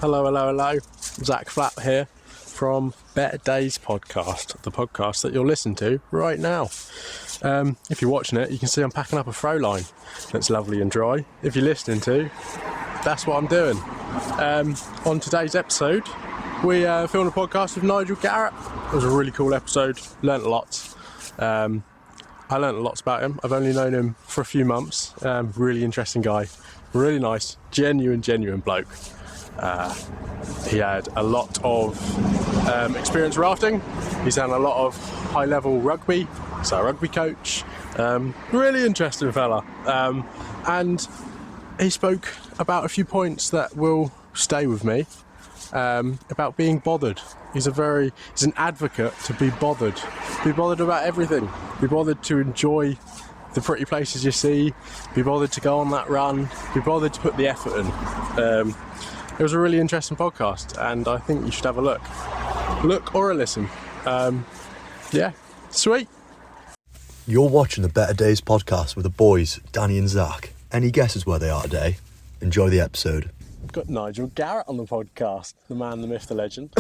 Hello. Zach Flapp here from Better Days Podcast, the podcast that you'll listen to right now. If you're watching it, you can see I'm packing up a throw line that's lovely and dry. If you're listening to, that's what I'm doing. On today's episode, we filmed a podcast with Nigel Garratt. It was a really cool episode, learnt a lot. I learnt a lot about him. I've only known him for a few months. Really interesting guy, really nice, genuine bloke. He had a lot of experience rafting. He's done a lot of high-level rugby. He's a rugby coach. Really interesting fella. And he spoke about a few points that will stay with me about being bothered. He's an advocate to be bothered. Be bothered about everything. Be bothered to enjoy the pretty places you see. Be bothered to go on that run. Be bothered to put the effort in. It was a really interesting podcast, and I think you should have a look or a listen. Yeah, sweet. You're watching the Better Days podcast with the boys, Danny and Zach. Any guesses where they are today? Enjoy the episode. Got Nigel Garratt on the podcast, the man, the myth, the legend.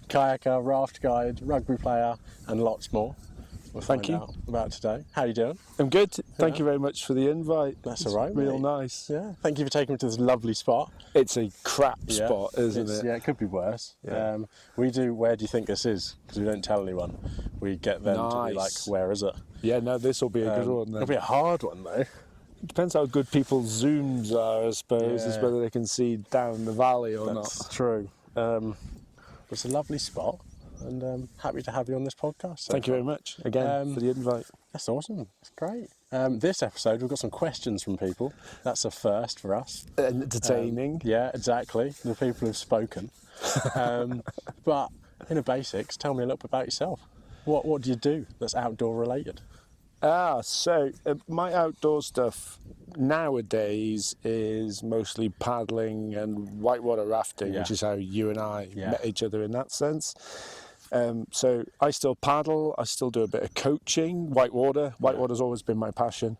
Kayaker, raft guide, rugby player, and lots more. We'll Thank you. out about today. How are you doing? I'm good. Thank you very much for the invite. That's it's all right, real mate. Nice. Yeah. Thank you for taking me to this lovely spot. It's a crap spot, isn't it? Yeah, it could be worse. Yeah. We do. Where do you think this is? Because we don't tell anyone. We get them to be like, "Where is it?" Yeah, no, this will be a good one then. It'll be a hard one though. It depends how good people's zooms are, I suppose, is Yeah. whether they can see down the valley or That's not. true. It's a lovely spot, and happy to have you on this podcast. Thank you very much again for the invite. That's awesome. That's great. This episode, we've got some questions from people. That's a first for us. Entertaining. Yeah, exactly. The people who've spoken. But in the basics, tell me a little bit about yourself. What do you do that's outdoor related? So my outdoor stuff nowadays is mostly paddling and whitewater rafting, which is how you and I met each other in that sense. So I still paddle, I still do a bit of coaching, whitewater. Whitewater's always been my passion.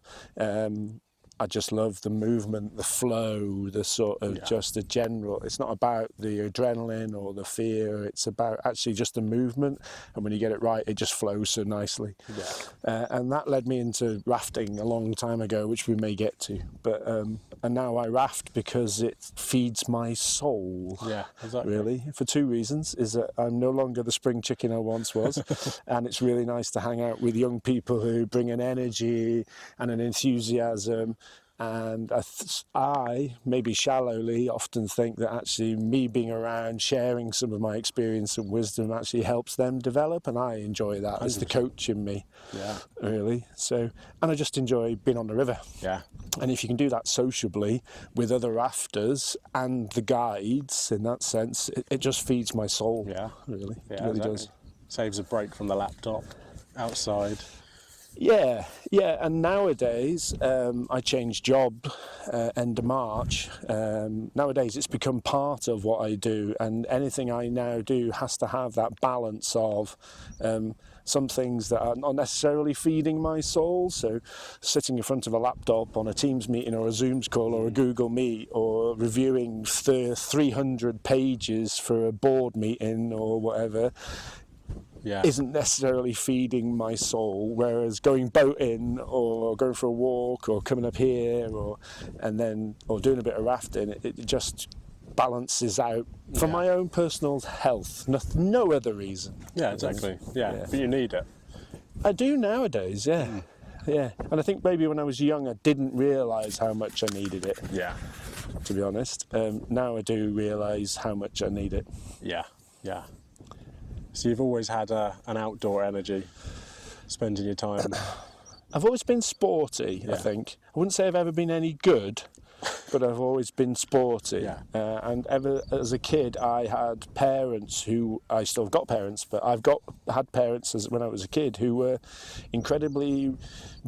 I just love the movement, the flow, the sort of just the general. It's not about the adrenaline or the fear. It's about actually just the movement. And when you get it right, it just flows so nicely. Yeah. And that led me into rafting a long time ago, which we may get to. But and now I raft because it feeds my soul. Yeah, exactly. Really, for two reasons: is that I'm no longer the spring chicken I once was, and it's really nice to hang out with young people who bring an energy and an enthusiasm. And I, maybe shallowly, often think that actually me being around, sharing some of my experience and wisdom actually helps them develop, and I enjoy that 100%. As the coach in me, really. So, and I just enjoy being on the river. Yeah. And if you can do that sociably with other rafters and the guides, in that sense, it just feeds my soul. Yeah, really. Yeah, it really does. Saves a break from the laptop, outside. Yeah, and nowadays, I changed job end of March. Nowadays it's become part of what I do, and anything I now do has to have that balance of some things that are not necessarily feeding my soul, so sitting in front of a laptop on a Teams meeting or a Zooms call or a Google Meet or reviewing 300 pages for a board meeting or whatever, isn't necessarily feeding my soul, whereas going boating or going for a walk or coming up here or doing a bit of rafting, it just balances out for my own personal health, no other reason. Yeah, exactly. Yeah, but you need it. I do nowadays, yeah. And I think maybe when I was young I didn't realise how much I needed it. Yeah. To be honest. Now I do realise how much I need it. Yeah. So you've always had an outdoor energy, spending your time. I've always been sporty, I think. I wouldn't say I've ever been any good, but I've always been sporty. And ever as a kid, I had parents who, I still have got parents, but had parents when I was a kid who were incredibly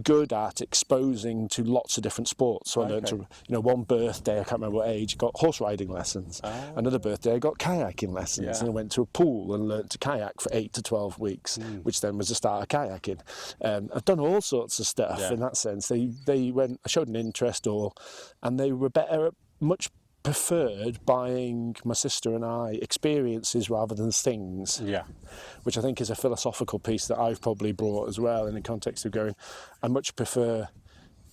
good at exposing to lots of different sports. So I learned to, one birthday, I can't remember what age, got horse riding lessons. Another birthday, I got kayaking lessons, and I went to a pool and learned to kayak for 8 to 12 weeks, which then was the start of kayaking. I've done all sorts of stuff in that sense. They showed an interest, and they were much preferred buying my sister and I experiences rather than things. Yeah. Which I think is a philosophical piece that I've probably brought as well in the context of going, I much prefer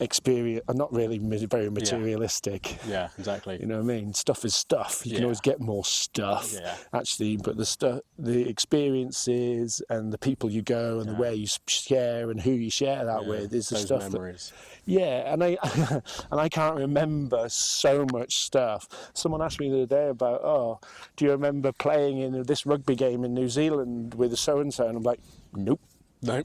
experience, and not really very materialistic. Yeah, exactly. You know what I mean? Stuff is stuff. You can always get more stuff, actually, but the experiences and the people you go and the way you share and who you share that with is the those stuff memories. and I can't remember so much stuff. Someone asked me the other day about, do you remember playing in this rugby game in New Zealand with so-and-so? And I'm like, nope. Nope.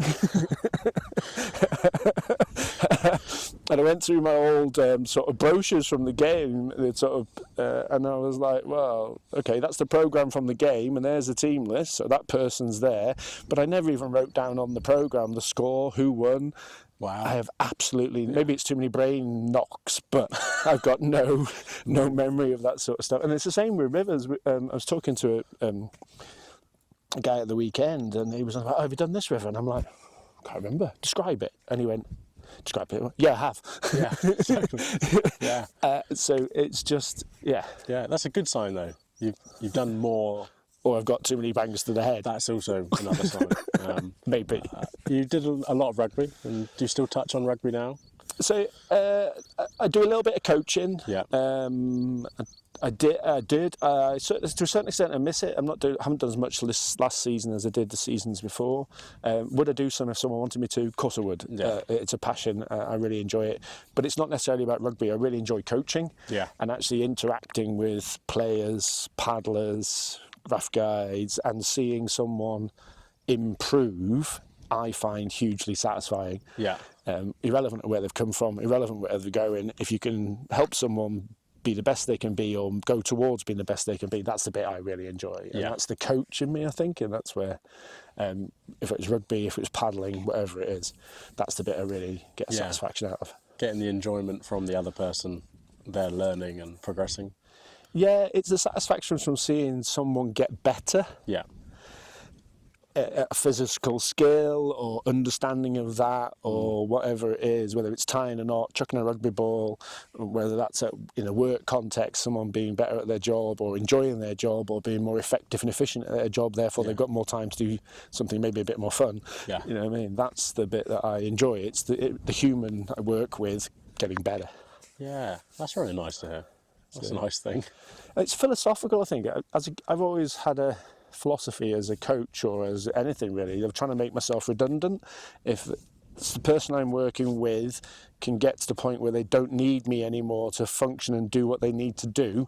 And I went through my old sort of brochures from the game, and I was like, well, okay, that's the programme from the game, and there's the team list, so that person's there. But I never even wrote down on the programme the score, who won. Wow. I have absolutely, maybe it's too many brain knocks, but I've got no memory of that sort of stuff. And it's the same with rivers. I was talking to a guy at the weekend, and he was like, have you done this river? And I'm like, I can't remember. Describe it. And he went, describe it. Yeah, I have. Yeah, exactly. Yeah. So it's just, Yeah, that's a good sign, though. You've done more. Or I've got too many bangs to the head. That's also another sign. Maybe. You did a lot of rugby, and do you still touch on rugby now? So I do a little bit of coaching. Yeah. I did. To a certain extent, I miss it. Haven't done as much this last season as I did the seasons before. Would I do some if someone wanted me to? Of course I would. Yeah. It's a passion. I really enjoy it. But it's not necessarily about rugby. I really enjoy coaching. Yeah. And actually interacting with players, paddlers, Raft guides, and seeing someone improve, I find hugely satisfying. Yeah. Irrelevant of where they've come from, irrelevant where they're going. If you can help someone be the best they can be or go towards being the best they can be, that's the bit I really enjoy. And that's the coach in me, I think, and that's where, if it was rugby, if it was paddling, whatever it is, that's the bit I really get satisfaction out of. Getting the enjoyment from the other person, they're learning and progressing. Yeah, it's the satisfaction from seeing someone get better. Yeah. A physical skill or understanding of that or whatever it is, whether it's tying a knot, chucking a rugby ball, whether that's in a work context, someone being better at their job or enjoying their job or being more effective and efficient at their job, therefore they've got more time to do something maybe a bit more fun. Yeah. You know what I mean? That's the bit that I enjoy. It's the human I work with getting better. Yeah, that's really nice to hear. That's a nice thing. It's philosophical, I think. I've always had a philosophy as a coach or as anything really of trying to make myself redundant. If the person I'm working with can get to the point where they don't need me anymore to function and do what they need to do,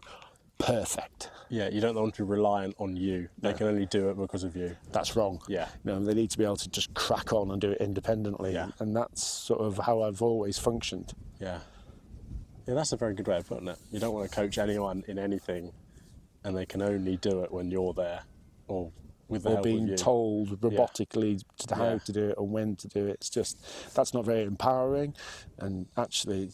perfect. Yeah, you don't want to be reliant on you. They can only do it because of you. That's wrong. Yeah. They need to be able to just crack on and do it independently. Yeah. And that's sort of how I've always functioned. Yeah. Yeah, that's a very good way of putting it. You don't want to coach anyone in anything and they can only do it when you're there or with the help of you. Or being told robotically how to do it or when to do it. It's just, that's not very empowering. And actually,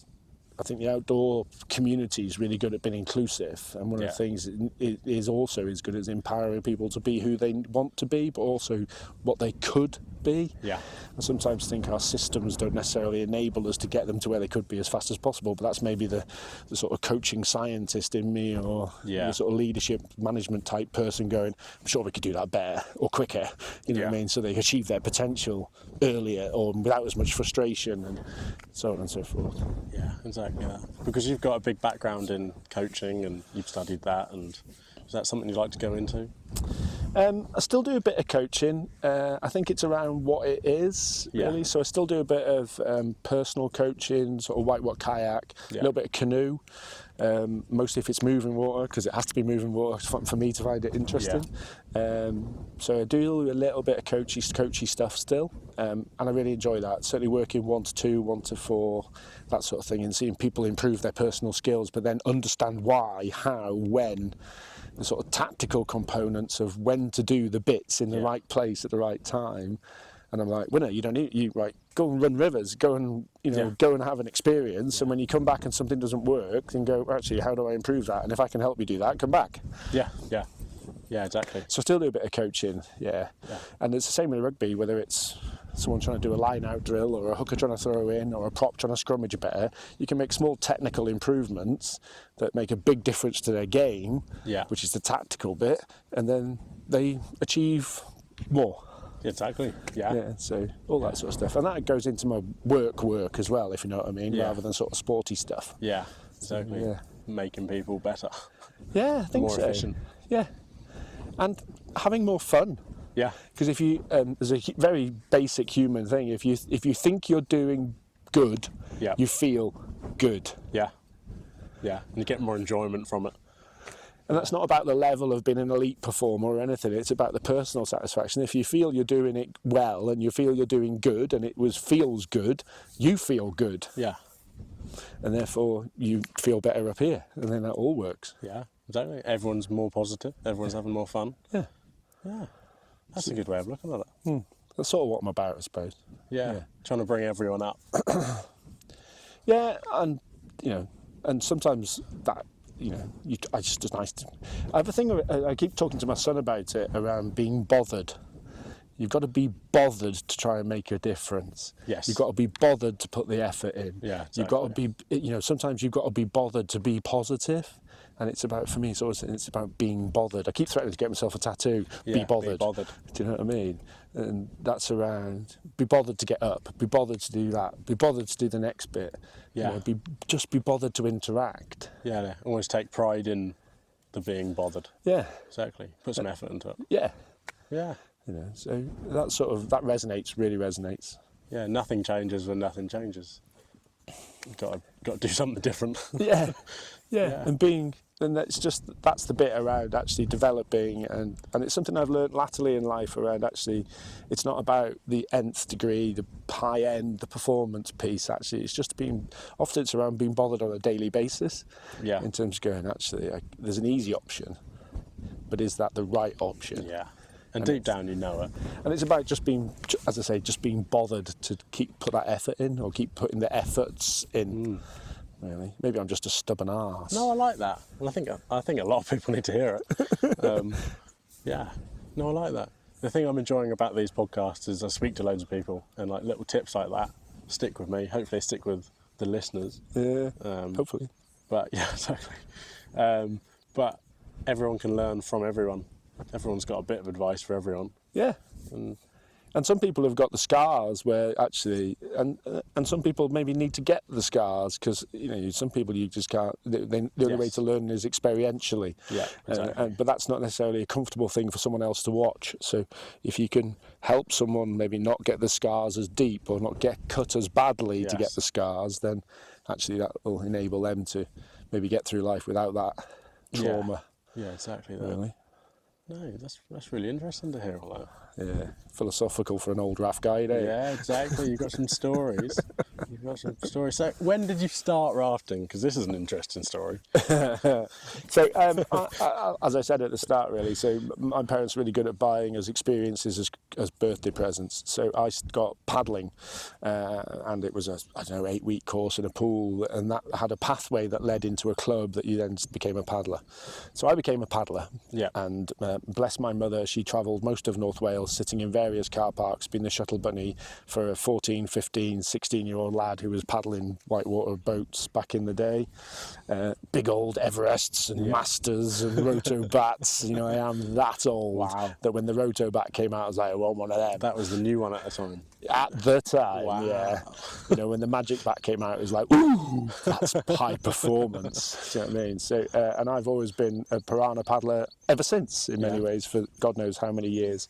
I think the outdoor community is really good at being inclusive, and one of the things it is also as good as empowering people to be who they want to be, but also what they could be. Yeah. I sometimes think our systems don't necessarily enable us to get them to where they could be as fast as possible, but that's maybe the sort of coaching scientist in me, or the sort of leadership management type person going, I'm sure we could do that better or quicker, you know what I mean, so they achieve their potential earlier or without as much frustration and so on and so forth. Yeah, exactly that. Because you've got a big background in coaching and you've studied that, and is that something you'd like to go into? I still do a bit of coaching. I think it's around what it is, really. So I still do a bit of personal coaching, sort of whitewater kayak, a little bit of canoe, mostly if it's moving water, because it has to be moving water for me to find it interesting. So I do a little bit of coachy stuff still, and I really enjoy that. Certainly working 1 to 2, 1 to 4, that sort of thing, and seeing people improve their personal skills, but then understand why, how, when, the sort of tactical components of when to do the bits in the right place at the right time. And I'm like, well, no, you don't need, go and run rivers, go and, go and have an experience. And when you come back and something doesn't work, then go, actually, how do I improve that? And if I can help you do that, come back. Yeah, exactly. So I still do a bit of coaching, And it's the same with rugby, whether it's someone trying to do a line-out drill, or a hooker trying to throw in, or a prop trying to scrummage better, you can make small technical improvements that make a big difference to their game, which is the tactical bit, and then they achieve more. Exactly. Yeah. So all that sort of stuff, and that goes into my work as well, if you know what I mean, rather than sort of sporty stuff. Yeah. Exactly. So, making people better. Yeah, I think more so. efficient. Yeah, and having more fun. Yeah. Because if you, there's a very basic human thing. If you think you're doing good, you feel good. Yeah. Yeah, and you get more enjoyment from it. And that's not about the level of being an elite performer or anything. It's about the personal satisfaction. If you feel you're doing it well and you feel you're doing good and it feels good, you feel good. Yeah. And therefore you feel better up here. And then that all works. Yeah, exactly. Everyone's more positive. Everyone's having more fun. Yeah. Yeah. That's a good way of looking at it. That's sort of what I'm about, I suppose. Yeah. Trying to bring everyone up. Yeah, and, and sometimes that, it's just nice to... I have a thing, I keep talking to my son about it, around being bothered. You've got to be bothered to try and make a difference. Yes. You've got to be bothered to put the effort in. Yeah, exactly. You've got to be, sometimes you've got to be bothered to be positive. And it's about, for me, it's about being bothered. I keep threatening to get myself a tattoo. Yeah, be bothered. Be bothered. Do you know what I mean? And that's around, be bothered to get up. Be bothered to do that. Be bothered to do the next bit. Yeah. Just be bothered to interact. Yeah, always take pride in the being bothered. Yeah. Exactly. Put some effort into it. Yeah. Yeah. So that resonates, really resonates. Yeah, nothing changes when nothing changes. You've got to do something different. Yeah. And that's the bit around actually developing, and it's something I've learned latterly in life around actually, it's not about the nth degree, the high end, the performance piece. Actually, it's just often it's around being bothered on a daily basis. Yeah. In terms of going, actually, there's an easy option, but is that the right option? Yeah. And deep down, you know it. And it's about just being, as I say, just being bothered to put that effort in, or keep putting the efforts in. Really, maybe I'm just a stubborn arse. No, I like that. Well, I think a lot of people need to hear it. Yeah. No, I like that. The thing I'm enjoying about these podcasts is I speak to loads of people, and like little tips like that stick with me. Hopefully, stick with the listeners. Yeah. Hopefully. But yeah, exactly. But everyone can learn from everyone. Everyone's got a bit of advice for everyone. Yeah. And some people have got the scars where actually, and some people maybe need to get the scars because, some people you just can't, the only way to learn is experientially. Yeah, exactly. But that's not necessarily a comfortable thing for someone else to watch. So if you can help someone maybe not get the scars as deep or not get cut as badly to get the scars, then actually that will enable them to maybe get through life without that trauma. Yeah, exactly. Really. No, that's really interesting to hear all that. Yeah, philosophical for an old Raft guy, eh? Yeah, exactly. You've got some stories. So, when did you start rafting? Because this is an interesting story. So, as I said at the start, really, so my parents were really good at buying us experiences as birthday presents. So I got paddling, and it was a 8-week course in a pool, and that had a pathway that led into a club that you then became a paddler. So I became a paddler. Yeah. And bless my mother, she travelled most of North Wales, sitting in various car parks, being the shuttle bunny for a 14, 15, 16-year-old lad who was paddling whitewater boats back in the day. Big old Everests and Masters and Roto Bats. I am that old that when the Roto Bat came out, I was like, I want one of them. That was the new one at the time. At the time, yeah. When the Magic Bat came out, it was like, ooh, that's high performance. Do you know what I mean? So, and I've always been a piranha paddler ever since, in many ways, for God knows how many years.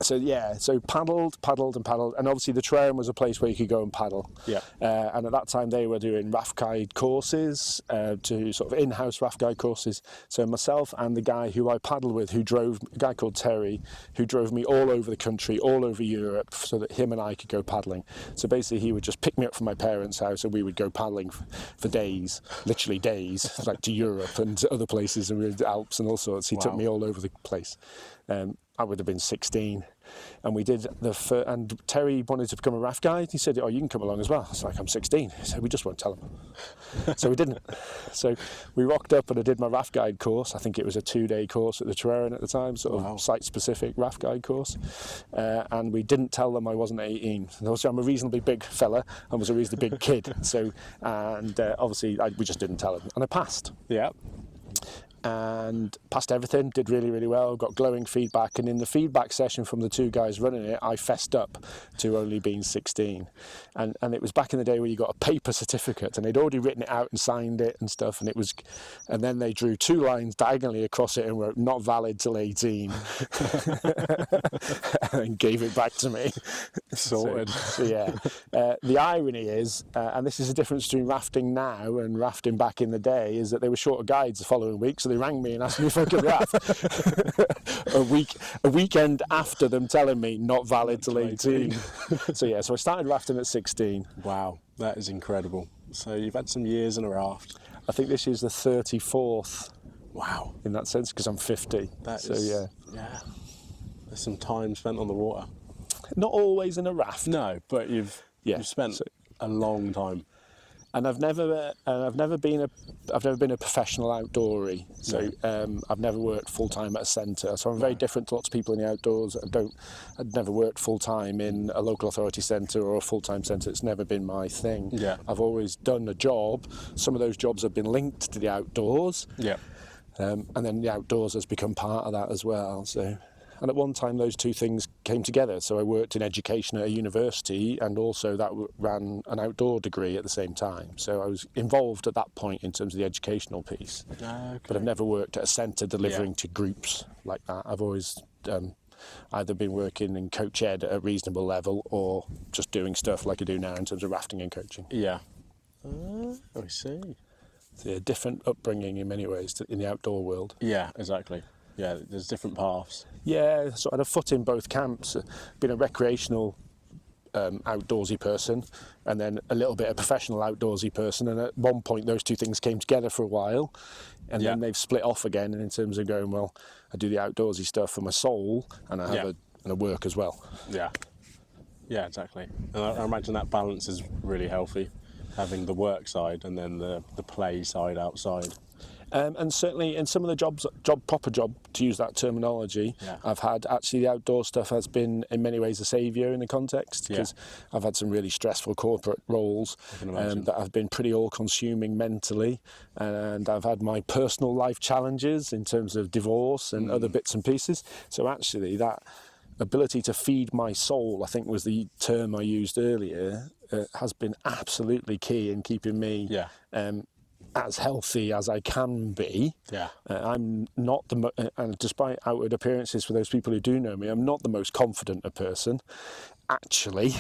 So paddled, and obviously the Tram was a place where you could go and paddle. Yeah. And at that time they were doing Raft guide courses, to sort of in-house Raft guide courses. So myself and the guy who I paddled with, a guy called Terry, who drove me all over the country, all over Europe, so that him and I could go paddling. So basically he would just pick me up from my parents' house and we would go paddling for days, literally days, like to Europe and to other places and the Alps and all sorts. He took me all over the place. I would have been 16. and we did and Terry wanted to become a raft guide. He said, "Oh, you can come along as well." I was like, "I'm 16." He said, "We just won't tell him." So we didn't. So we rocked up and I did my raft guide course. I think it was a 2-day course at the Trerrin at the time, sort of site-specific raft guide course. And we didn't tell them I wasn't 18. And also, I'm a reasonably big fella and was a reasonably big kid. So, and obviously, we just didn't tell them. And I passed. Yeah. And passed everything, did really, really well, got glowing feedback. And in the feedback session from the 2 guys running it, I fessed up to only being 16. And it was back in the day where you got a paper certificate, and they'd already written it out and signed it and stuff. And then they drew 2 lines diagonally across it and wrote, "Not valid till 18." And gave it back to me. Sorted. So yeah. The irony is, and this is the difference between rafting now and rafting back in the day, is that they were short of guides the following week, so they rang me and asked me if I could raft. a weekend after them telling me not valid till 18. So yeah, so I started rafting at 16. Wow, that is incredible. So you've had some years in a raft. I think this is the 34th. Wow. In that sense, because I'm 50. Yeah. There's some time spent on the water. Not always in a raft. No, but you've spent a long time. And I've never been a professional outdoorie. So I've never worked full time at a centre. So I'm very different to lots of people in the outdoors. I'd never worked full time in a local authority centre or a full time centre. It's never been my thing. Yeah. I've always done a job. Some of those jobs have been linked to the outdoors. Yeah. And then the outdoors has become part of that as well. So. And at one time, those 2 things came together. So I worked in education at a university, and also that ran an outdoor degree at the same time. So I was involved at that point in terms of the educational piece. Okay. But I've never worked at a centre delivering to groups like that. I've always either been working in coach ed at a reasonable level, or just doing stuff like I do now in terms of rafting and coaching. Yeah. I see. So a different upbringing in many ways in the outdoor world. Yeah, exactly. Yeah, there's different paths. Yeah, so I had a foot in both camps. Been a recreational outdoorsy person, and then a little bit of professional outdoorsy person. And at one point, those 2 things came together for a while, and then they've split off again. And in terms of going, well, I do the outdoorsy stuff for my soul, and I have a work as well. Yeah. Yeah, exactly. And I imagine that balance is really healthy, having the work side and then the play side outside. And certainly in some of the proper job, to use that terminology, I've had, actually the outdoor stuff has been in many ways a saviour in the context, because I've had some really stressful corporate roles that have been pretty all-consuming mentally, and I've had my personal life challenges in terms of divorce and other bits and pieces. So actually that ability to feed my soul, I think was the term I used earlier, has been absolutely key in keeping me as healthy as I can be. I'm not and despite outward appearances for those people who do know me, I'm not the most confident a person, actually.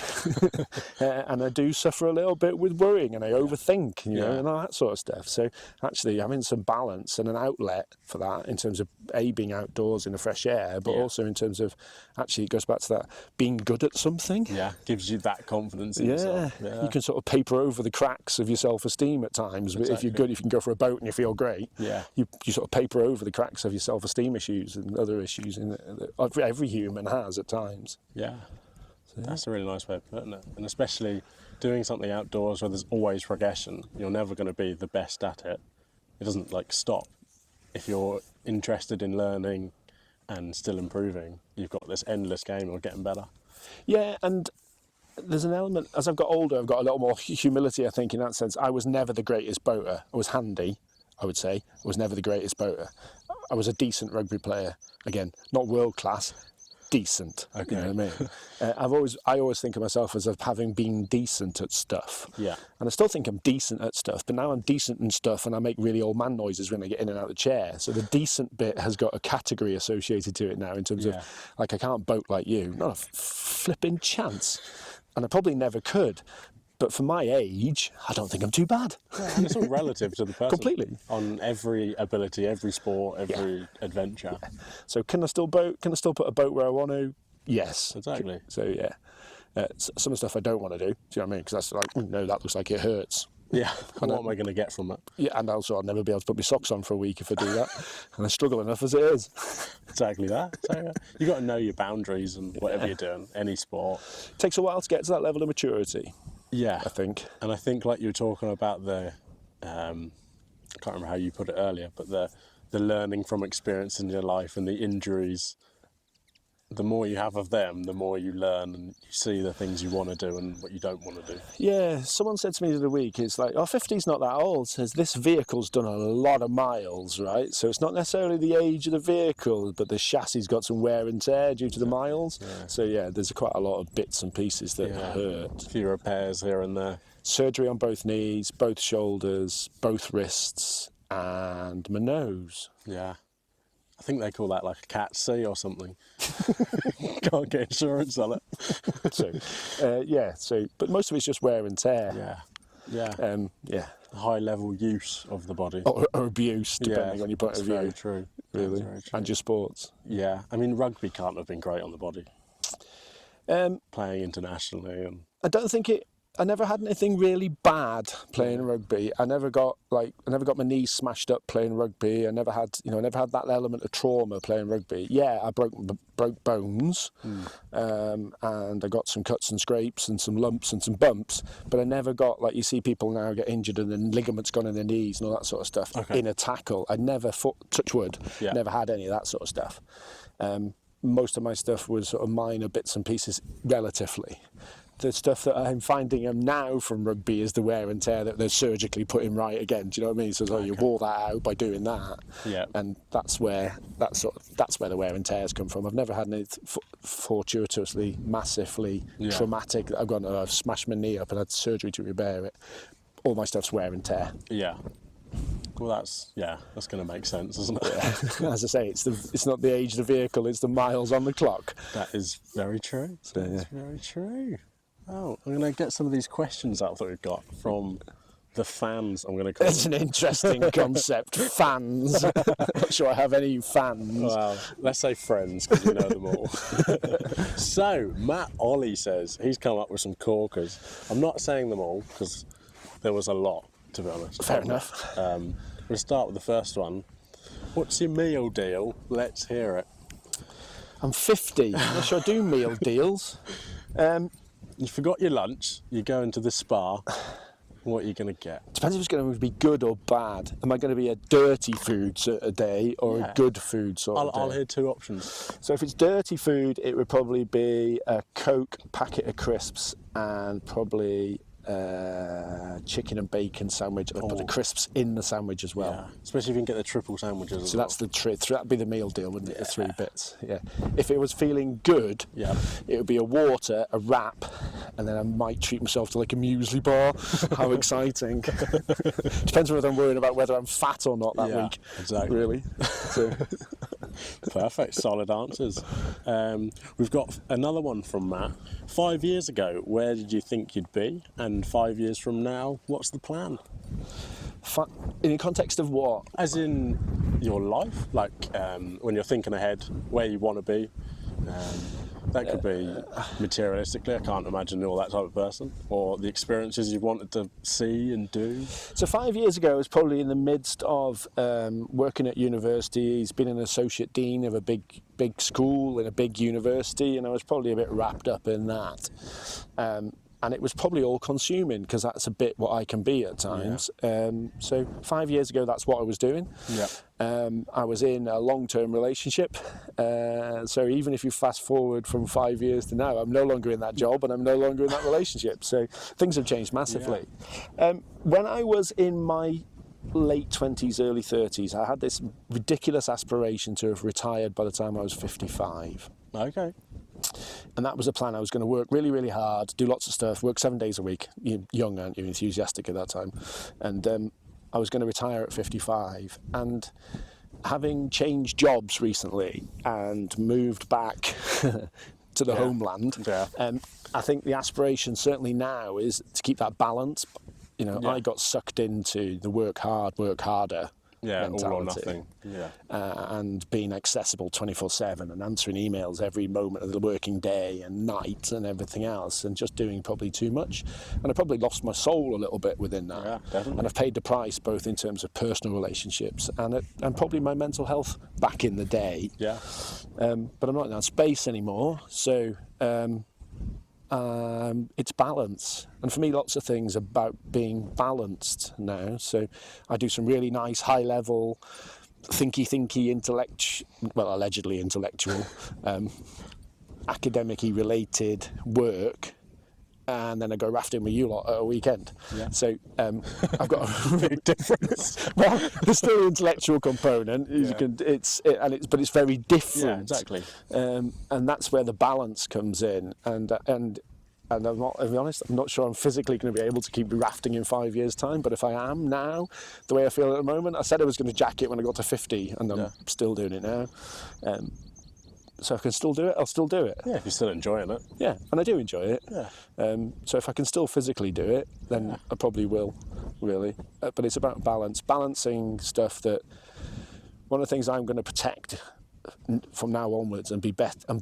And I do suffer a little bit with worrying, and I overthink, you know, and all that sort of stuff. So actually having some balance and an outlet for that in terms of being outdoors in the fresh air, but also in terms of, actually it goes back to that, being good at something. Gives you that confidence in yourself. You can sort of paper over the cracks of your self-esteem at times. But if you're good, if you can go for a boat and you feel great, you sort of paper over the cracks of your self-esteem issues and other issues that every human has at times. That's a really nice way of putting it. And especially doing something outdoors where there's always progression. You're never going to be the best at it. It doesn't stop. If you're interested in learning and still improving, you've got this endless game of getting better. Yeah, and there's an element, as I've got older, I've got a little more humility, I think, in that sense. I was never the greatest boater. I was handy, I would say. I was never the greatest boater. I was a decent rugby player. Again, not world class, decent. Okay. You know what I mean? I always think of myself as having been decent at stuff. And I still think I'm decent at stuff, but now I'm decent in stuff and I make really old man noises when I get in and out of the chair. So the decent bit has got a category associated to it now in terms of, I can't boat like you. Not a flipping chance. And I probably never could. But for my age, I don't think I'm too bad. And it's all relative to the person. Completely. On every ability, every sport, every adventure. So can I still boat? Can I still put a boat where I want to? Yes. Exactly. So some of the stuff I don't want to do. Do you know what I mean? Because that's like, no, that looks like it hurts. Yeah, what am I going to get from that? Yeah, and also I'll never be able to put my socks on for a week if I do that, and I struggle enough as it is. Exactly that. So you got to know your boundaries and whatever you're doing, any sport. It takes a while to get to that level of maturity. Yeah, I think. And I think, like you were talking about I can't remember how you put it earlier, but the learning from experience in your life and the injuries. The more you have of them, the more you learn and you see the things you want to do and what you don't want to do. Yeah, someone said to me the other week, it's like, 50's not that old. Says this vehicle's done a lot of miles, right? So it's not necessarily the age of the vehicle, but the chassis's got some wear and tear due to the miles. Yeah. So yeah, there's quite a lot of bits and pieces that hurt. A few repairs here and there. Surgery on both knees, both shoulders, both wrists, and my nose. Yeah. I think they call that like a Cat C or something. Can't get insurance on it. But most of it's just wear and tear. Yeah. High level use of the body. Or abuse, depending on your point of view. Very true. Really. Very true. And your sports. Yeah. I mean, rugby can't have been great on the body. Playing internationally. I don't think I never had anything really bad playing rugby. I never got my knees smashed up playing rugby. I never had that element of trauma playing rugby. Yeah, I broke bones, and I got some cuts and scrapes and some lumps and some bumps. But I never got, like you see people now get injured and then ligaments gone in their knees and all that sort of stuff in a tackle. I never touch wood. Never had any of that sort of stuff. Most of my stuff was sort of minor bits and pieces, relatively. The stuff that I'm finding now from rugby is the wear and tear that they're surgically putting right again. Do you know what I mean? So you wore that out by doing that. Yeah. And that's where the wear and tears come from. I've never had any fortuitously, massively traumatic. I've smashed my knee up and had surgery to repair it. All my stuff's wear and tear. Yeah. Well, that's going to make sense, isn't it? Yeah. As I say, it's not the age of the vehicle; it's the miles on the clock. That is very true. That's very true. Oh, I'm going to get some of these questions out that we've got from the fans, I'm going to call It's an interesting concept, fans. I'm not sure I have any fans. Well, let's say friends, because we know them all. So, Matt Ollie says he's come up with some corkers. I'm not saying them all, because there was a lot, to be honest. Fair enough. We'll start with the first one. What's your meal deal? Let's hear it. I'm 50. I'm not sure I do meal deals. You forgot your lunch, you go into the spa, what are you going to get? Depends if it's going to be good or bad. Am I going to be a dirty food sort of day or a good food sort of day? I'll hear two options. So if it's dirty food, it would probably be a Coke, packet of crisps, and probably chicken and bacon sandwich. I'd put the crisps in the sandwich as well. Yeah. Especially if you can get the triple sandwiches. So that's the trick. That'd be the meal deal, wouldn't it? The 3 bits. Yeah. If it was feeling good, it would be a water, a wrap, and then I might treat myself to like a muesli bar. How exciting! Depends whether I'm worrying about whether I'm fat or not that week. Exactly. Really. So. Perfect, solid answers. We've got another one from Matt. 5 years ago, where did you think you'd be? And 5 years from now, what's the plan? In the context of what? As in your life, like when you're thinking ahead, where you want to be. That could be materialistically, I can't imagine you're that type of person, or the experiences you wanted to see and do. So 5 years ago, I was probably in the midst of working at university. He's been an associate dean of a big school in a big university, and I was probably a bit wrapped up in that. And it was probably all consuming, because that's a bit what I can be at times. So 5 years ago, that's what I was doing. I was in a long-term relationship. So even if you fast forward from 5 years to now, I'm no longer in that job and I'm no longer in that relationship. So things have changed massively. When I was in my late 20s, early 30s, I had this ridiculous aspiration to have retired by the time I was 55. Okay. And that was a plan. I was going to work really, really hard, do lots of stuff, work 7 days a week. You're young, aren't you? Enthusiastic at that time. And I was going to retire at 55. And having changed jobs recently and moved back to the homeland, I think the aspiration certainly now is to keep that balance. You know, I got sucked into the work hard, work harder mentality. All or nothing. Yeah. And being accessible 24/7 and answering emails every moment of the working day and night and everything else, and just doing probably too much. And I probably lost my soul a little bit within that. Yeah, definitely. And I've paid the price both in terms of personal relationships and probably my mental health back in the day. Yeah. But I'm not in that space anymore. So it's balance. And for me, lots of things are about being balanced now. So I do some really nice high-level, allegedly intellectual, academic-y related work. And then I go rafting with you lot at a weekend. Yeah. So I've got a Big difference. well, there's still an intellectual component. But it's very different. Yeah, exactly. And that's where the balance comes in. And I'm not, to be honest, I'm not sure I'm physically going to be able to keep rafting in 5 years' time. But if I am now, the way I feel at the moment, I said I was going to jack it when I got to 50, and I'm still doing it now. So if I can still do it, I'll still do it. Yeah, if you're still enjoying it. Yeah, and I do enjoy it. Yeah. So if I can still physically do it, then I probably will, really. But it's about balancing stuff that. One of the things I'm going to protect from now onwards and be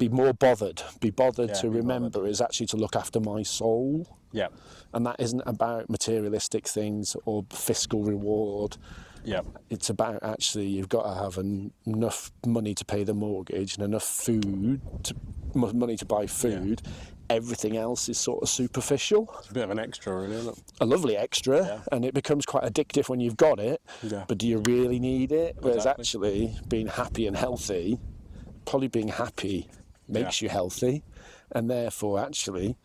more bothered, to remember is actually to look after my soul. Yeah. And that isn't about materialistic things or fiscal reward. Yeah. It's about actually you've got to have enough money to pay the mortgage and enough money to buy food. Yeah. Everything else is sort of superficial. It's a bit of an extra, really, isn't it? A lovely extra, and it becomes quite addictive when you've got it. Yeah. But do you really need it? Whereas actually being happy and healthy, probably being happy makes you healthy, and therefore actually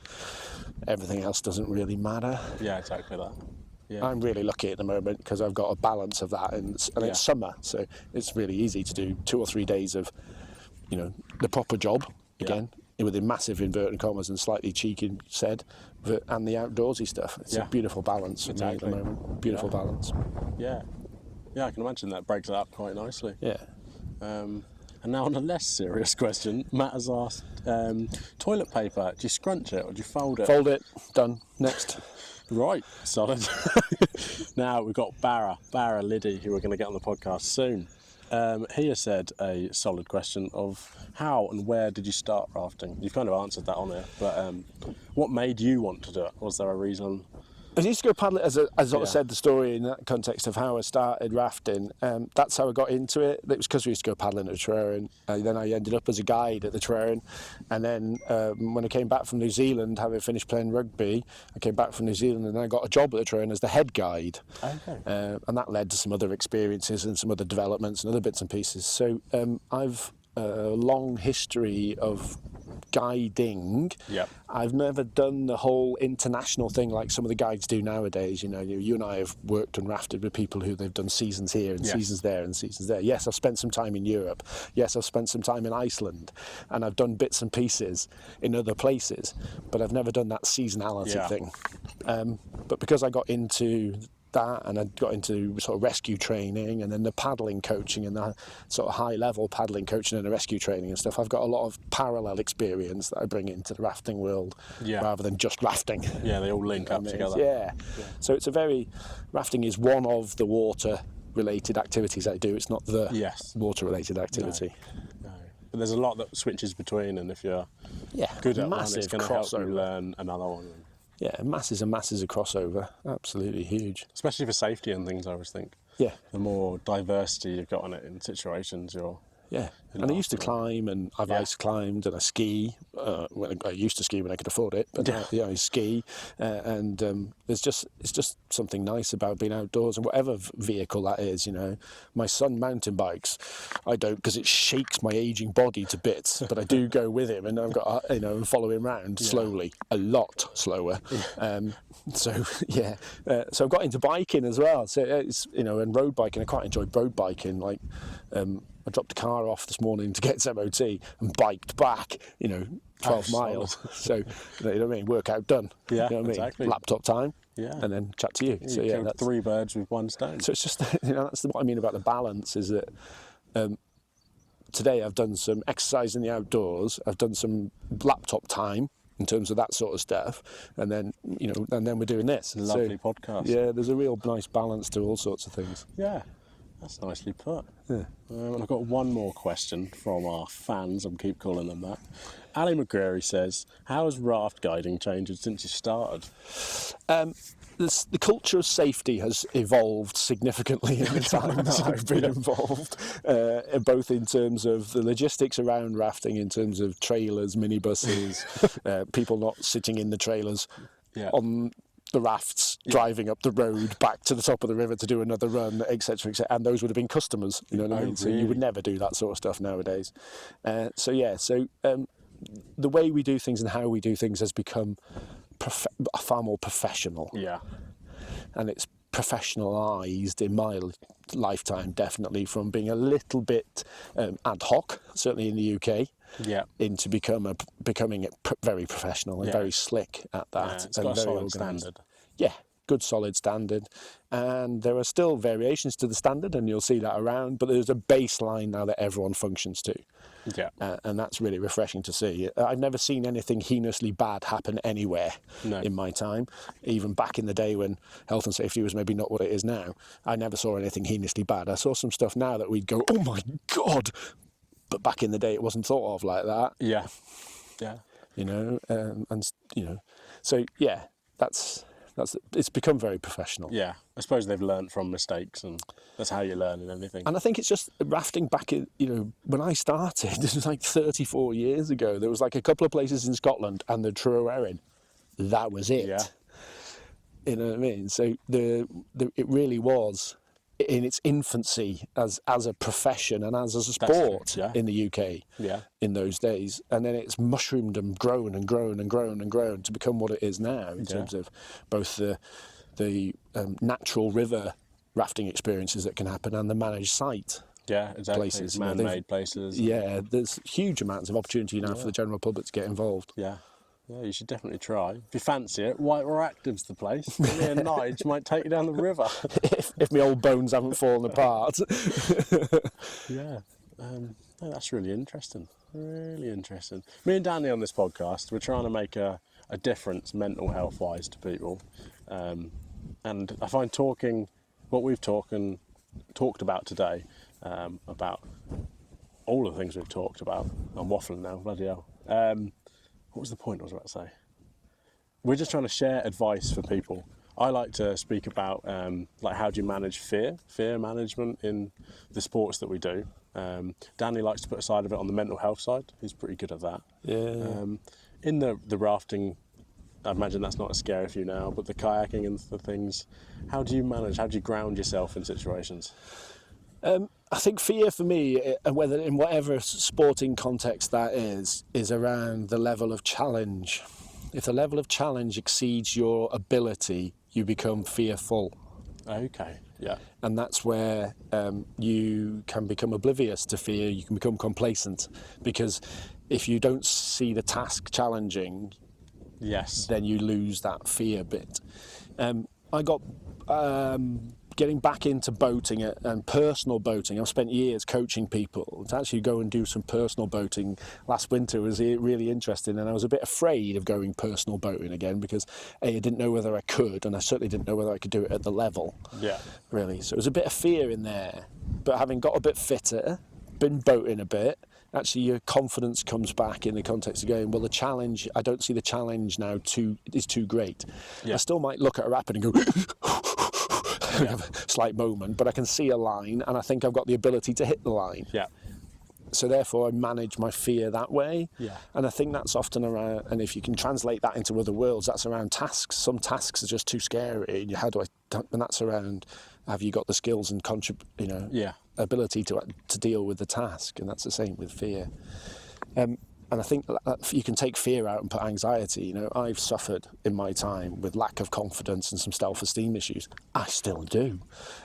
everything else doesn't really matter. Yeah, exactly that. Yeah. I'm really lucky at the moment because I've got a balance of that, and it's summer, so it's really easy to do 2 or 3 days of, the proper job again, within massive inverted commas and slightly cheeky said, and the outdoorsy stuff. It's a beautiful balance for me at the moment. Beautiful balance. Yeah. Yeah, I can imagine that breaks it up quite nicely. Yeah. And now on a less serious question, Matt has asked, toilet paper, do you scrunch it or do you fold it? Fold it. Done. Next. Right, solid. Now we've got Barra Liddy, who we're going to get on the podcast soon. He has said a solid question of how and where did you start rafting? You've kind of answered that on it, but what made you want to do it? Was there a reason? I used to go paddling, as I sort of said the story in that context of how I started rafting. That's how I got into it. It was because we used to go paddling at the Treryn. Then I ended up as a guide at the Treryn. And then when I came back from New Zealand, having finished playing rugby, I came back from New Zealand and I got a job at the Treryn as the head guide. Okay. And that led to some other experiences and some other developments and other bits and pieces. So I've a long history of guiding. Yep. I've never done the whole international thing like some of the guides do nowadays. You and I have worked and rafted with people who they've done seasons here and seasons there and seasons there. Yes, I've spent some time in Europe. Yes, I've spent some time in Iceland, and I've done bits and pieces in other places, but I've never done that seasonality thing. But because I got into that and I got into sort of rescue training and then the paddling coaching and the sort of high level paddling coaching and the rescue training and stuff, I've got a lot of parallel experience that I bring into the rafting world rather than just rafting. Yeah, they all link up together. Yeah. So it's rafting is one of the water related activities I do. It's not the water related activity. No. But there's a lot that switches between, and if you're good at one, it's going to help you learn another one. Yeah, masses and masses of crossover. Absolutely huge. Especially for safety and things, I always think. Yeah. The more diversity you've got on it in situations, and I used to climb, and I've ice climbed, and I ski. I used to ski when I could afford it, but I ski. It's just something nice about being outdoors, and whatever vehicle that is. My son mountain bikes. I don't, because it shakes my aging body to bits. But I do go with him, and I've got and follow him around slowly, a lot slower. So I've got into biking as well. So it's and road biking. I quite enjoy road biking. Like I dropped the car off this morning to get its MOT and biked back, 12 miles. So, you know what I mean? Workout done. Yeah, you know what exactly. I mean? Laptop time. Yeah. And then chat to you. So, killed 3 birds with 1 stone. So it's just, that's what I mean about the balance is that today I've done some exercise in the outdoors. I've done some laptop time in terms of that sort of stuff. And then, and then we're doing this. Lovely podcast. Yeah, there's a real nice balance to all sorts of things. Yeah. That's nicely put. Yeah. And I've got one more question from our fans. I'll keep calling them that. Ali McGreary says, how has raft guiding changed since you started? The culture of safety has evolved significantly in the time that I've been involved, both in terms of the logistics around rafting, in terms of trailers, minibuses, people not sitting in the trailers on the rafts, driving up the road back to the top of the river to do another run, etc., etc. And those would have been customers, you know what I mean? So you would never do that sort of stuff nowadays. So the way we do things and how we do things has become far more professional. Yeah. And it's professionalised in my lifetime, definitely, from being a little bit ad hoc, certainly in the UK, into becoming very professional and very slick at that. Yeah, it's got a very solid organised. standard. Yeah, good solid standard. And there are still variations to the standard, and you'll see that around, but there's a baseline now that everyone functions to. Yeah. And that's really refreshing to see. I've never seen anything heinously bad happen anywhere in my time. Even back in the day when health and safety was maybe not what it is now, I never saw anything heinously bad. I saw some stuff now that we'd go, oh my God! But back in the day, it wasn't thought of like that. Yeah. Yeah. You know, so yeah, it's become very professional. Yeah, I suppose they've learnt from mistakes, and that's how you learn in anything. And I think it's just rafting back in, when I started, this was like 34 years ago, there was like a couple of places in Scotland and the Truro Erin. That was it. Yeah. You know what I mean? So it really was in its infancy as a profession and as a sport in the UK in those days. And then it's mushroomed and grown and grown and grown and grown to become what it is now in terms of both the natural river rafting experiences that can happen and the managed site places. Man-made places. Yeah, there's huge amounts of opportunity now for the general public to get involved. Yeah. Yeah, you should definitely try. If you fancy it, Whitewell Active's the place. Me and Nigel might take you down the river. if my old bones haven't fallen apart. Yeah. No, that's really interesting. Really interesting. Me and Danny on this podcast, we're trying to make a difference mental health-wise to people. And I find what we've talked about today, about all the things we've talked about. I'm waffling now, bloody hell. What was the point I was about to say? We're just trying to share advice for people. I like to speak about how do you manage fear management in the sports that we do. Danny likes to put a side of it on the mental health side. He's pretty good at that. Yeah. In the rafting, I imagine that's not as scary for you now, but the kayaking and the things, how do you ground yourself in situations? I think fear for me, whether in whatever sporting context that is around the level of challenge. If the level of challenge exceeds your ability, you become fearful. Okay, yeah. And that's where you can become oblivious to fear, you can become complacent. Because if you don't see the task challenging, then you lose that fear bit. I got... getting back into boating and personal boating. I've spent years coaching people. To actually go and do some personal boating last winter was really interesting, and I was a bit afraid of going personal boating again because I didn't know whether I could, and I certainly didn't know whether I could do it at the level. Yeah. Really. So there was a bit of fear in there. But having got a bit fitter, been boating a bit, actually your confidence comes back in the context of going, well, the challenge, I don't see the challenge now is too great. Yeah. I still might look at a rapid and go... have a slight moment, but I can see a line and I think I've got the ability to hit the line. Yeah. So therefore I manage my fear that way. Yeah. And I think that's often around, and if you can translate that into other worlds, that's around tasks. Some tasks are just too scary. And that's around, have you got the skills and ability to deal with the task? And that's the same with fear. And I think that you can take fear out and put anxiety. I've suffered in my time with lack of confidence and some self-esteem issues. I still do.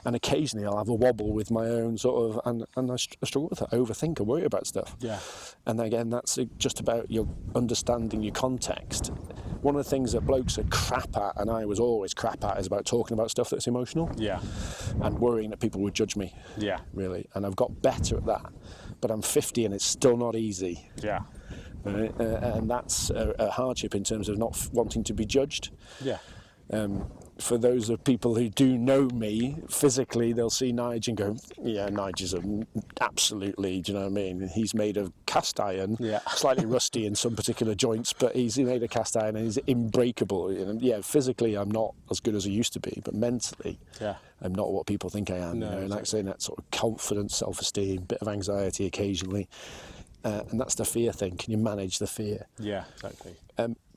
And occasionally I'll have a wobble with my own sort of, and I struggle with it. I overthink and worry about stuff. Yeah. And again, that's just about your understanding your context. One of the things that blokes are crap at, and I was always crap at, is about talking about stuff that's emotional. Yeah. And worrying that people would judge me. Yeah. Really. And I've got better at that. But I'm 50 and it's still not easy. Yeah. And that's a hardship in terms of not wanting to be judged. Yeah. for those of people who do know me physically, they'll see Nigel and go, yeah, Nigel's absolutely, do you know what I mean? He's made of cast iron, slightly rusty in some particular joints, but he's made of cast iron and he's unbreakable. And yeah, physically I'm not as good as I used to be, but mentally I'm not what people think I am. No, you know? And like saying that sort of confidence, self-esteem, bit of anxiety occasionally. And that's the fear thing. Can you manage the fear? Yeah, exactly.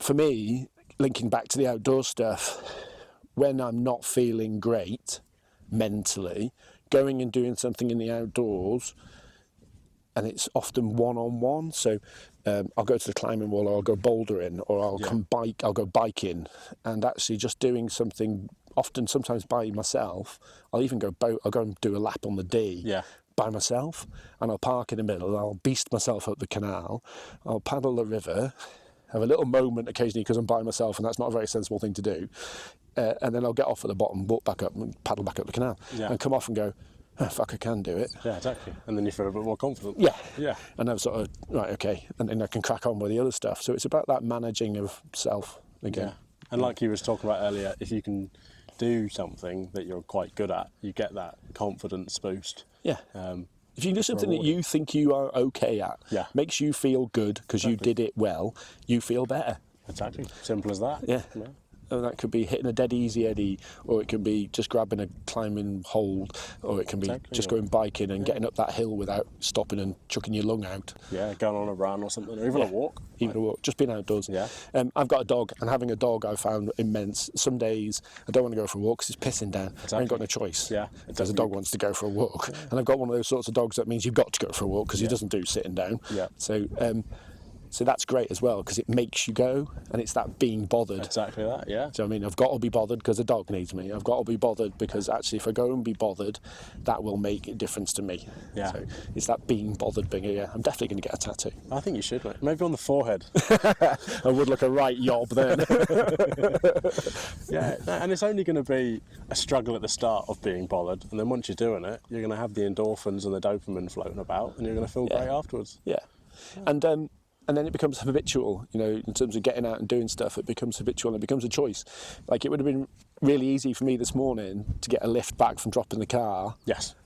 For me, linking back to the outdoor stuff, when I'm not feeling great mentally, going and doing something in the outdoors, and it's often one-on-one. So I'll go to the climbing wall, or I'll go bouldering, or I'll go biking, and actually just doing something. Often, sometimes by myself. I'll even go boat. I'll go and do a lap on the D. By myself, and I'll park in the middle. I'll beast myself up the canal. I'll paddle the river. Have a little moment occasionally because I'm by myself, and that's not a very sensible thing to do. And then I'll get off at the bottom, walk back up, and paddle back up the canal, and come off and go, oh, fuck, I can do it. Yeah, exactly. And then you feel a bit more confident. Yeah. And I'm sort of, right, okay, and then I can crack on with the other stuff. So it's about that managing of self again. Yeah. And like you was talking about earlier, if you can do something that you're quite good at, you get that confidence boost. Yeah. If you do something that you think you are okay at, makes you feel good because you did it well, you feel better. Exactly. Simple as that. Yeah. And that could be hitting a dead easy eddy, or it can be just grabbing a climbing hold, or it can be just going biking and getting up that hill without stopping and chucking your lung out. Yeah, going on a run or something, or even a walk. Even a walk, just being outdoors. Yeah. I've got a dog, and having a dog I've found immense. Some days I don't want to go for a walk because it's pissing down. I ain't got no choice. Yeah. Because the dog wants to go for a walk. Yeah. And I've got one of those sorts of dogs that means you've got to go for a walk because he doesn't do sitting down. Yeah. So that's great as well because it makes you go, and it's that being bothered. Exactly that, yeah. So I mean, I've got to be bothered because the dog needs me. I've got to be bothered because actually if I go and be bothered, that will make a difference to me. Yeah. So it's that being bothered thing. Yeah, I'm definitely going to get a tattoo. I think you should, mate. Maybe on the forehead. I would look a right yob then. Yeah, and it's only going to be a struggle at the start of being bothered, and then once you're doing it, you're going to have the endorphins and the dopamine floating about, and you're going to feel great afterwards. Yeah. And then it becomes habitual, you know, in terms of getting out and doing stuff, it becomes habitual and it becomes a choice. Like it would have been really easy for me this morning to get a lift back from dropping the car. Yes.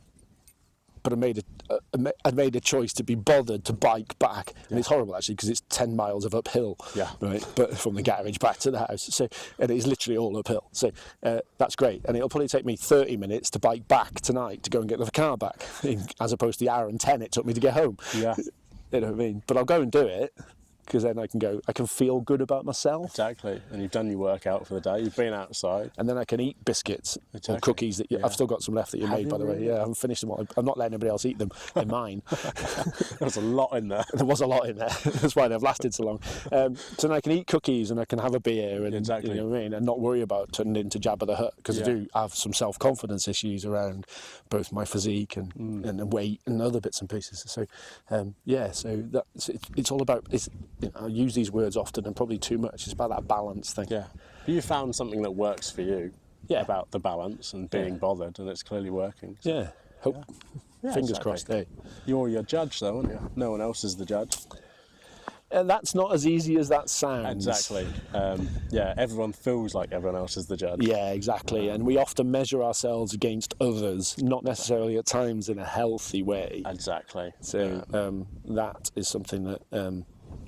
But I made a choice to be bothered to bike back. And it's horrible actually because it's 10 miles of uphill. Yeah. Right. But from the garage back to the house. So, and it's literally all uphill. So that's great. And it'll probably take me 30 minutes to bike back tonight to go and get the car back, as opposed to the hour and 10 it took me to get home. Yeah. You know what I mean? But I'll go and do it because then I can feel good about myself. Exactly. And you've done your workout for the day, you've been outside. And then I can eat biscuits or cookies that I've still got some left that you made, by the way. Really? Yeah, I haven't finished them all. I'm not letting anybody else eat them. They're mine. There's a lot in there. There was a lot in there. That's why they've lasted so long. So then I can eat cookies and I can have a beer and you know what I mean, and not worry about turning into Jabba the Hutt because I do have some self-confidence issues around both my physique and weight and other bits and pieces. So so it's all about. I use these words often and probably too much. It's about that balance thing. Yeah. But you found something that works for you about the balance and being bothered, and it's clearly working. So. Yeah. Hope. Yeah, Fingers crossed. Hey. You're your judge, though, aren't you? No one else is the judge. That's not as easy as that sounds. Exactly. Everyone feels like everyone else is the judge. Yeah, exactly. And we often measure ourselves against others, not necessarily at times in a healthy way. Exactly. So that is something that,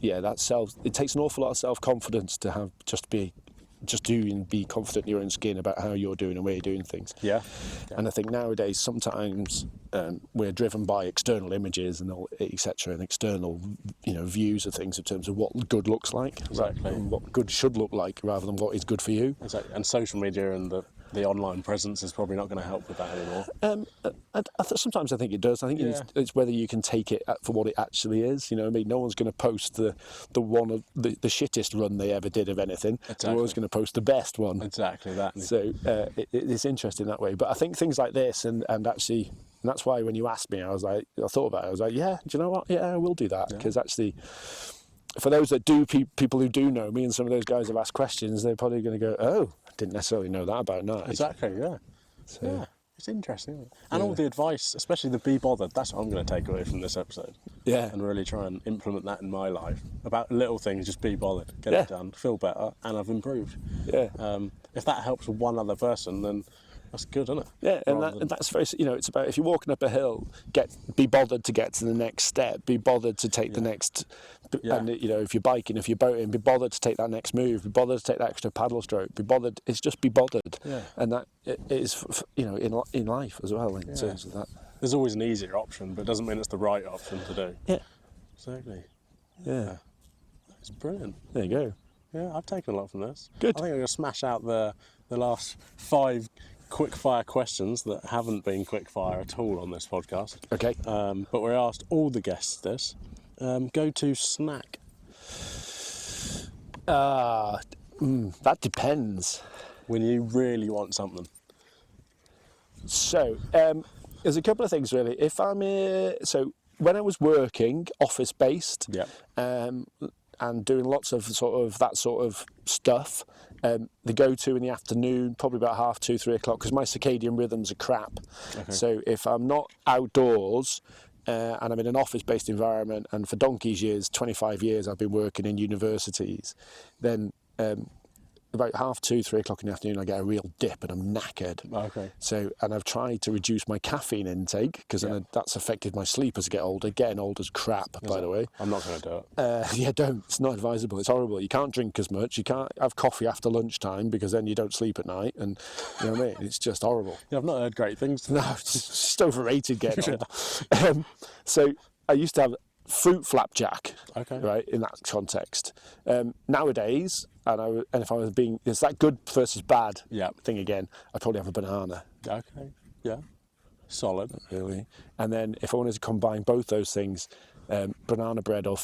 it takes an awful lot of self-confidence to have be confident in your own skin about how you're doing and where you're doing things. Yeah. And I think nowadays sometimes we're driven by external images and etc. and external views of things in terms of what good looks like. Exactly. And what good should look like rather than what is good for you. Exactly. And social media and the online presence is probably not going to help with that anymore. Sometimes I think it does. I think it's whether you can take it for what it actually is. You know what I mean? No one's going to post the one of the shittest run they ever did of anything. Exactly. They're always going to post the best one. Exactly that. So it's interesting that way. But I think things like this and actually, and that's why when you asked me, I thought about it. I was like, yeah, do you know what? Yeah, I will do that because actually. For those that do, people who do know me, and some of those guys have asked questions, they're probably going to go, "Oh, I didn't necessarily know that about Nigel." Exactly, yeah. So, it's interesting, isn't it? And all the advice, especially the be bothered. That's what I'm going to take away from this episode. and really try and implement that in my life. About little things, just be bothered, get it done, feel better, and I've improved. If that helps one other person, then that's good, isn't it? Yeah, and that's very, it's about, if you're walking up a hill, be bothered to get to the next step, be bothered to take the next, and if you're biking, if you're boating, be bothered to take that next move, be bothered to take that extra paddle stroke, be bothered, it's just be bothered. And that is, in life as well, in terms of that. There's always an easier option, but it doesn't mean it's the right option to do. Yeah. Exactly. Yeah. It's brilliant. There you go. Yeah, I've taken a lot from this. Good. I think I'm going to smash out the last 5 quick-fire questions that haven't been quick-fire at all on this podcast. Okay. But we're asked all the guests this. Go-to snack? That depends. When you really want something. So, there's a couple of things really. If I'm when I was working office-based, and doing lots of that sort of stuff, the go-to in the afternoon, probably about 2:30, 3 o'clock, because my circadian rhythms are crap. Okay. So if I'm not outdoors and I'm in an office-based environment, and for donkey's years, 25 years, I've been working in universities, then about 2:30, 3 o'clock in the afternoon, I get a real dip and I'm knackered. Okay. So, and I've tried to reduce my caffeine intake because that's affected my sleep as I get older. Getting older's crap, by the way. I'm not going to do it. Don't. It's not advisable. It's horrible. You can't drink as much. You can't have coffee after lunchtime because then you don't sleep at night. And you know what I mean? It's just horrible. Yeah, I've not heard great things. No, it's just overrated getting older. So I used to have fruit flapjack, right, in that context. Nowadays, and if I was being, it's that good versus bad thing again, I'd probably have a banana. Okay, yeah. Solid. Really. And then if I wanted to combine both those things, banana bread or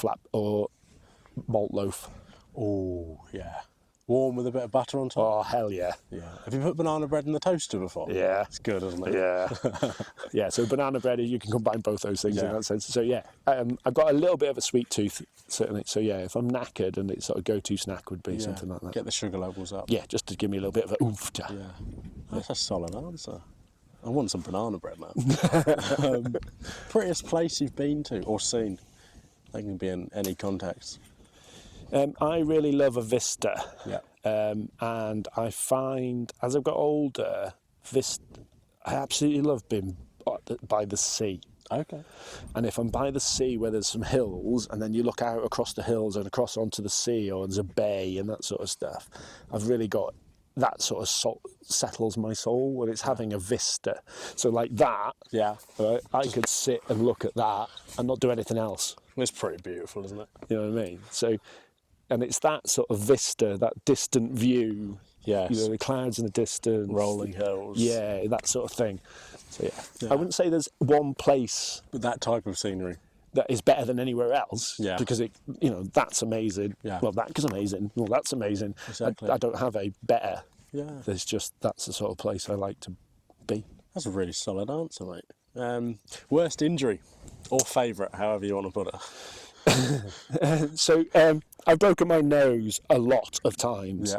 malt loaf. Oh, yeah. Warm with a bit of butter on top? Oh, hell yeah. Yeah. Have you put banana bread in the toaster before? Yeah. It's good, isn't it? Yeah. Yeah, so banana bread, you can combine both those things in that sense. So, yeah, I've got a little bit of a sweet tooth, certainly. So, yeah, if I'm knackered, and it's sort of go-to snack would be something like that. Get the sugar levels up. Yeah, just to give me a little bit of a oomph. Yeah. That's a solid answer. I want some banana bread now. Prettiest place you've been to or seen? That can be in any context. I really love a vista. Yeah. And I find, as I've got older, I absolutely love being by the sea. Okay. And if I'm by the sea where there's some hills, and then you look out across the hills and across onto the sea, or there's a bay and that sort of stuff, I've really got that sort of settles my soul when it's having a vista. So like that, right, I could sit and look at that and not do anything else. It's pretty beautiful, isn't it? You know what I mean? So, and it's that sort of vista, that distant view. Yes. You know, the clouds in the distance. Rolling hills. Yeah, that sort of thing. So, I wouldn't say there's one place. But that type of scenery. That is better than anywhere else. Yeah. Because that's amazing. Yeah. Well, that is amazing. Well, that's amazing. Exactly. I don't have a better. Yeah. There's just, that's the sort of place I like to be. That's a really solid answer, mate. Worst injury or favourite, however you want to put it. So I've broken my nose a lot of times.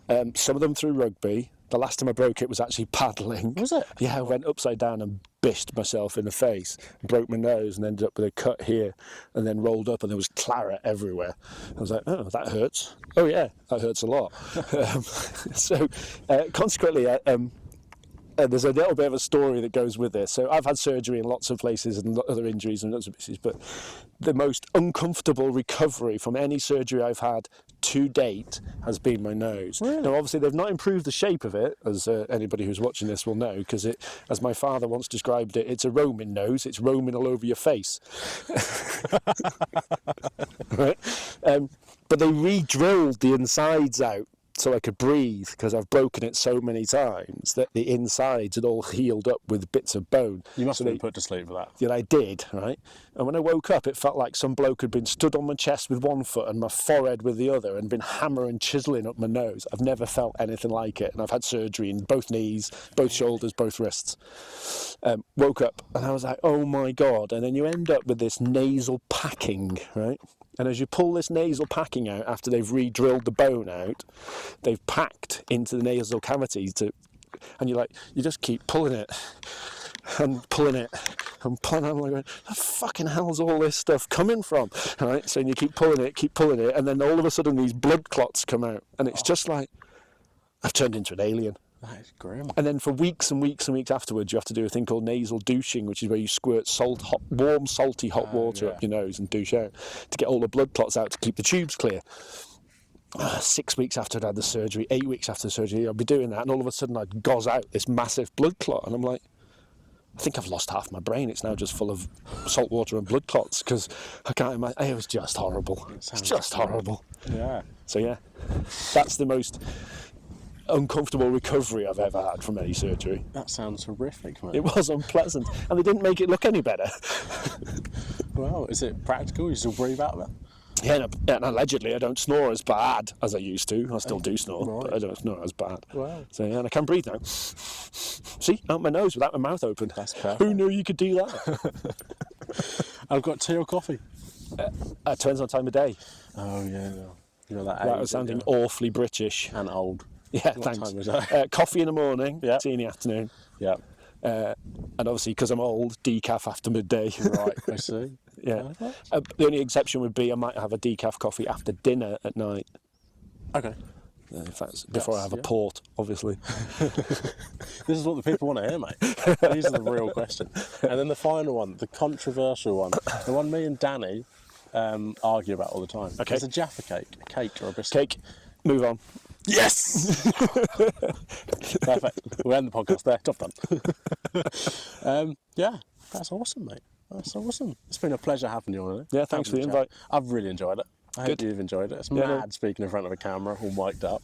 Yeah. Some of them through rugby. The last time I broke it was actually paddling. Was it? Yeah, I went upside down and bished myself in the face, broke my nose and ended up with a cut here, and then rolled up and there was claret everywhere. I was like, oh, that hurts. Oh yeah, that hurts a lot. Consequently, there's a little bit of a story that goes with this. So I've had surgery in lots of places and other injuries and lots of pieces, but the most uncomfortable recovery from any surgery I've had to date has been my nose. Really? Now, obviously, they've not improved the shape of it, as anybody who's watching this will know, because as my father once described it, it's a Roman nose. It's roaming all over your face. Right? But they re-drilled the insides out so I could breathe, because I've broken it so many times that the insides had all healed up with bits of bone. You must have been put to sleep for that. Yeah, I did, right? And when I woke up, it felt like some bloke had been stood on my chest with one foot and my forehead with the other and been hammering, chiselling up my nose. I've never felt anything like it. And I've had surgery in both knees, both shoulders, both wrists. Woke up and I was like, oh my God. And then you end up with this nasal packing, right? And as you pull this nasal packing out after they've re-drilled the bone out, they've packed into the nasal cavity and you just keep pulling it. and pulling it. I'm like, where the fucking hell's all this stuff coming from? Right? So you keep pulling it, and then all of a sudden these blood clots come out, and it's just like, I've turned into an alien. That is grim. And then for weeks and weeks and weeks afterwards, you have to do a thing called nasal douching, which is where you squirt warm, salty hot water up your nose and douche out to get all the blood clots out to keep the tubes clear. 6 weeks after I'd had the surgery, 8 weeks after the surgery, I'd be doing that, and all of a sudden I'd gauze out this massive blood clot, and I'm like, I think I've lost half my brain. It's now just full of salt water and blood clots, because I can't imagine. It was just horrible. It's just horrible. Yeah. So yeah, that's the most uncomfortable recovery I've ever had from any surgery. That sounds horrific, man. It was unpleasant, and they didn't make it look any better. Well, is it practical? You still breathe out of it? Yeah, no, and allegedly I don't snore as bad as I used to. I still do snore, Right. but I don't snore as bad. Wow. So yeah, and I can breathe now. See, out my nose without my mouth open. That's perfect. Who knew you could do that? I've got tea or coffee. It turns on time of day. Oh, yeah. No. You know that That age, was sounding yeah. awfully British. And old. Yeah, What thanks. time was that? Coffee in the morning, Yeah. tea in the afternoon. Yeah. And obviously, because I'm old, decaf after midday. Right, I see. Yeah. The only exception would be I might have a decaf coffee after dinner at night. Okay. If that's before I have a yeah. port, obviously. This is what the people want to hear, mate. These are the real questions. And then the final one, the controversial one, the one me and Danny argue about all the time. Okay. It's a Jaffa cake, a cake or a biscuit. Cake. Move on. Yes! Perfect. We'll end the podcast there. Job done. Yeah, that's awesome, mate. That's awesome. It's been a pleasure having you on it. Yeah, thanks for the invite. I've really enjoyed it. I hope Good. you've enjoyed it. It's Yeah, mad no. speaking in front of a camera, all mic'd up.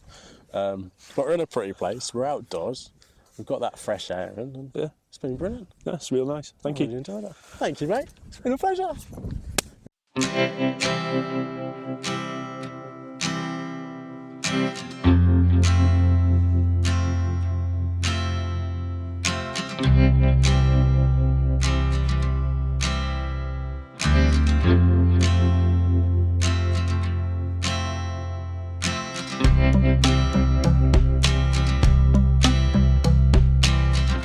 But we're in a pretty place. We're outdoors. We've got that fresh air in, and Yeah. it's been brilliant. That's real nice. Thank I you. really enjoyed it. Thank you, mate. It's been a pleasure.